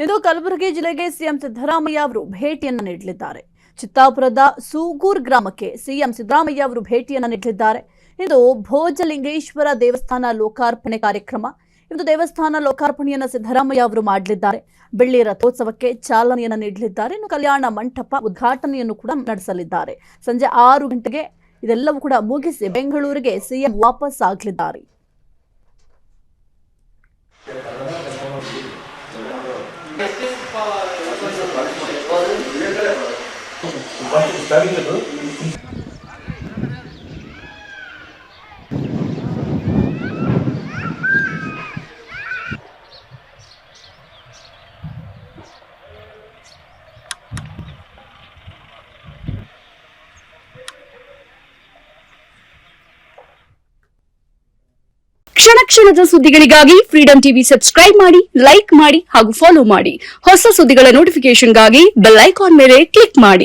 ಇಂದು ಕಲಬುರಗಿ ಜಿಲ್ಲೆಗೆ ಸಿಎಂ ಸಿದ್ದರಾಮಯ್ಯ ಅವರು ಭೇಟಿಯನ್ನು ನೀಡಲಿದ್ದಾರೆ. ಚಿತ್ತಾಪುರದ ಸೂಗೂರ್ ಗ್ರಾಮಕ್ಕೆ ಸಿಎಂ ಸಿದ್ದರಾಮಯ್ಯ ಅವರು ಭೇಟಿಯನ್ನು ನೀಡಲಿದ್ದಾರೆ. ಇಂದು ಭೋಜಲಿಂಗೇಶ್ವರ ದೇವಸ್ಥಾನ ಲೋಕಾರ್ಪಣೆ ಕಾರ್ಯಕ್ರಮ. ಇಂದು ದೇವಸ್ಥಾನ ಲೋಕಾರ್ಪಣೆಯನ್ನು ಸಿದ್ದರಾಮಯ್ಯ ಅವರು ಮಾಡಲಿದ್ದಾರೆ. ಬೆಳ್ಳಿ ರಥೋತ್ಸವಕ್ಕೆ ಚಾಲನೆಯನ್ನು ನೀಡಲಿದ್ದಾರೆ. ಇನ್ನು ಕಲ್ಯಾಣ ಮಂಟಪ ಉದ್ಘಾಟನೆಯನ್ನು ಕೂಡ ನಡೆಸಲಿದ್ದಾರೆ. ಸಂಜೆ 6 ಗಂಟೆಗೆ ಇದೆಲ್ಲವೂ ಕೂಡ ಮುಗಿಸಿ ಬೆಂಗಳೂರಿಗೆ ಸಿಎಂ ವಾಪಸ್ ಆಗಲಿದ್ದಾರೆ. ಕ್ಷಣ ಕ್ಷಣದ ಸುದ್ದಿಗಳಿಗಾಗಿ ಫ್ರೀಡಂ ಟಿವಿ ಸಬ್ಸ್ಕ್ರೈಬ್ ಮಾಡಿ, ಲೈಕ್ ಮಾಡಿ ಹಾಗೂ ಫಾಲೋ ಮಾಡಿ. ಹೊಸ ಸುದ್ದಿಗಳ ನೋಟಿಫಿಕೇಶನ್ಗಾಗಿ ಬೆಲ್ ಐಕಾನ್ ಮೇಲೆ ಕ್ಲಿಕ್ ಮಾಡಿ.